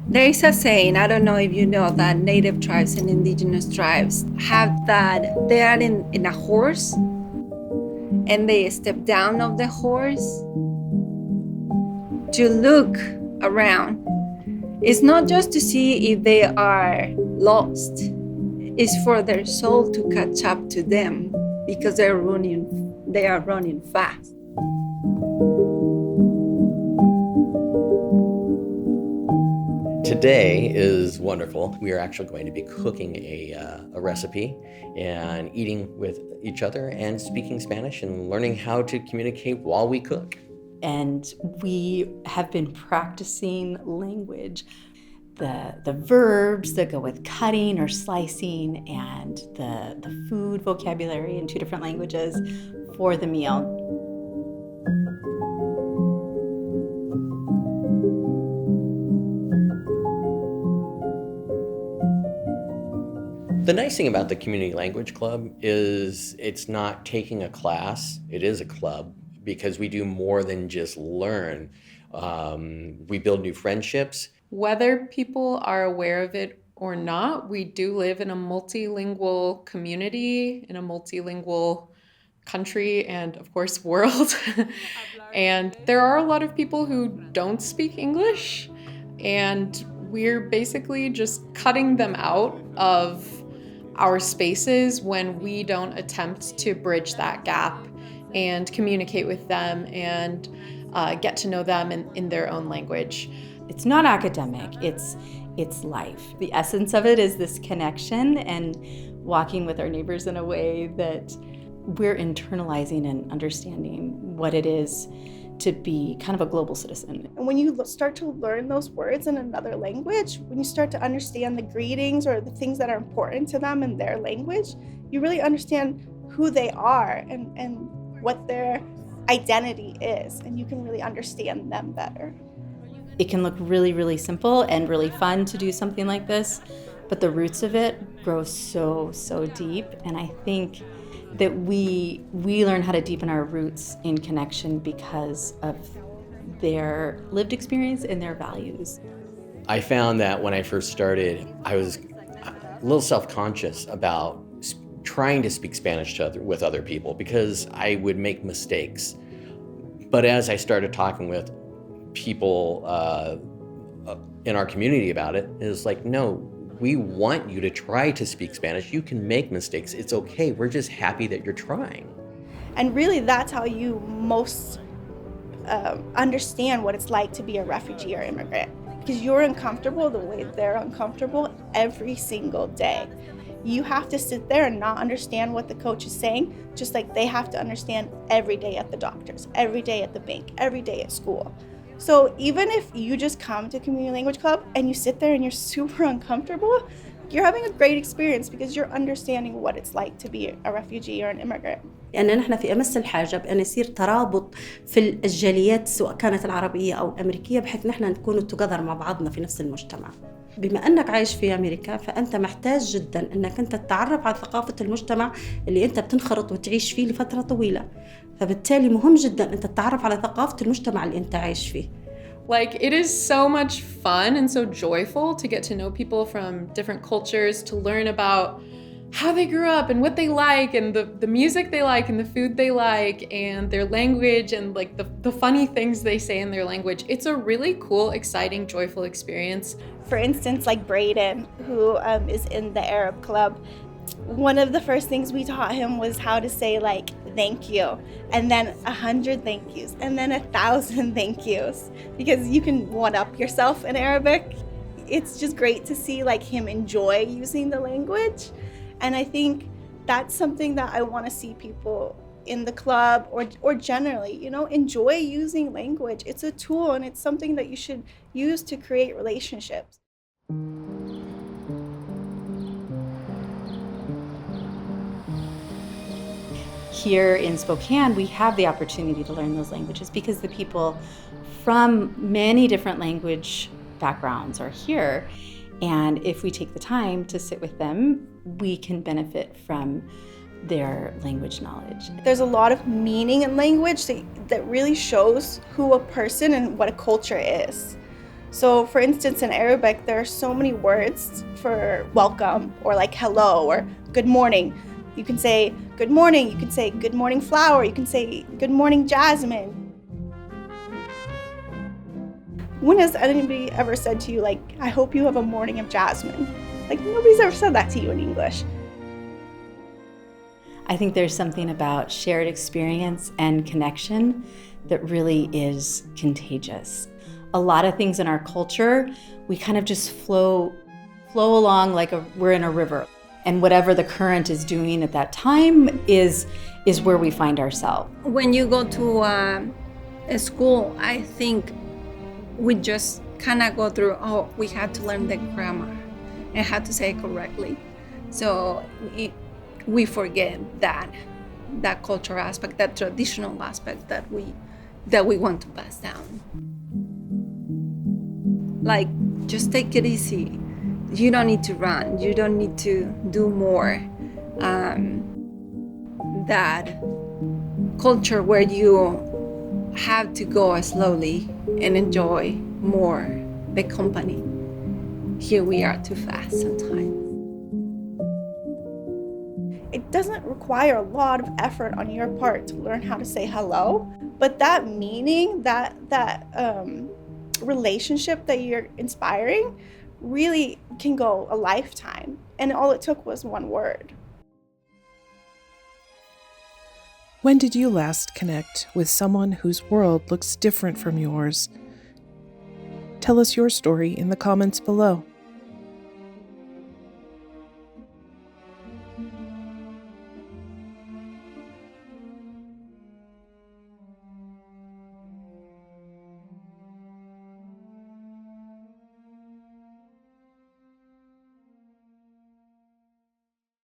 There is a saying, I don't know if you know, that native tribes and indigenous tribes have that they are in a horse and they step down of the horse to look around. It's not just to see if they are lost, it's for their soul to catch up to them because they are running fast. Today is wonderful. We are actually going to be cooking a recipe and eating with each other and speaking Spanish and learning how to communicate while we cook. And we have been practicing language, the verbs that go with cutting or slicing, and the food vocabulary in 2 different languages for the meal. The nice thing about the Community Language Club is it's not taking a class, it is a club, because we do more than just learn. We build new friendships. Whether people are aware of it or not, we do live in a multilingual community, in a multilingual country, and of course, world. And there are a lot of people who don't speak English, and we're basically just cutting them out of our spaces when we don't attempt to bridge that gap and communicate with them and get to know them in their own language. It's not academic, it's life. The essence of it is this connection and walking with our neighbors in a way that we're internalizing and understanding what it is to be kind of a global citizen. And when you start to learn those words in another language, when you start to understand the greetings or the things that are important to them in their language, you really understand who they are and what their identity is, and you can really understand them better. It can look really, really simple and really fun to do something like this, but the roots of it grow so, so deep, and I think that we learn how to deepen our roots in connection because of their lived experience and their values. I found that when I first started, I was a little self-conscious about trying to speak Spanish with other people because I would make mistakes. But as I started talking with people in our community about it, it was like, no, we want you to try to speak Spanish. You can make mistakes. It's okay. We're just happy that you're trying. And really, that's how you most understand what it's like to be a refugee or immigrant. Because you're uncomfortable the way they're uncomfortable every single day. You have to sit there and not understand what the coach is saying, just like they have to understand every day at the doctor's, every day at the bank, every day at school. So even if you just come to Community Language Club and you sit there and you're super uncomfortable, you're having a great experience because you're understanding what it's like to be a refugee or an immigrant. لأن نحن في أمس الحاجة بأن يصير ترابط في الجاليات سواء كانت العربية أو الأمريكية بحيث نحن نكون together مع بعضنا في نفس المجتمع. بما أنك عايش في أمريكا فأنت محتاج جدا أنك أنت تتعرف على ثقافة المجتمع اللي أنت بتنخرط وتعيش فيه لفترة طويلة. فبالتالي مهم جدا أنت تتعرف على ثقافة المجتمع اللي أنت عايش فيه. Like, it is so much fun and so joyful to get to know people from different cultures, to learn about how they grew up and what they like and the music they like and the food they like and their language and like the funny things they say in their language. It's a really cool, exciting, joyful experience. For instance, like Braden, who is in the Arab Club, one of the first things we taught him was how to say like thank you, and then 100 thank yous, and then 1,000 thank yous, because you can one up yourself in Arabic. It's just great to see like him enjoy using the language, and I think that's something that I want to see people in the club or generally, you know, enjoy using language. It's a tool and it's something that you should use to create relationships. Here in Spokane, we have the opportunity to learn those languages because the people from many different language backgrounds are here. And if we take the time to sit with them, we can benefit from their language knowledge. There's a lot of meaning in language that really shows who a person and what a culture is. So for instance, in Arabic, there are so many words for welcome or like hello or good morning. You can say good morning, you can say good morning flower, you can say good morning Jasmine. When has anybody ever said to you, like, I hope you have a morning of Jasmine? Like, nobody's ever said that to you in English. I think there's something about shared experience and connection that really is contagious. A lot of things in our culture, we kind of just flow along like we're in a river. And whatever the current is doing at that time is where we find ourselves. When you go to a school, I think we just kind of go through, we had to learn the grammar and how to say it correctly. So we forget that cultural aspect, that traditional aspect that we want to pass down. Like, just take it easy. You don't need to run. You don't need to do more. That culture where you have to go slowly and enjoy more the company. Here we are too fast sometimes. It doesn't require a lot of effort on your part to learn how to say hello, but that meaning, that relationship that you're inspiring really can go a lifetime. And all it took was one word. When did you last connect with someone whose world looks different from yours? Tell us your story in the comments below.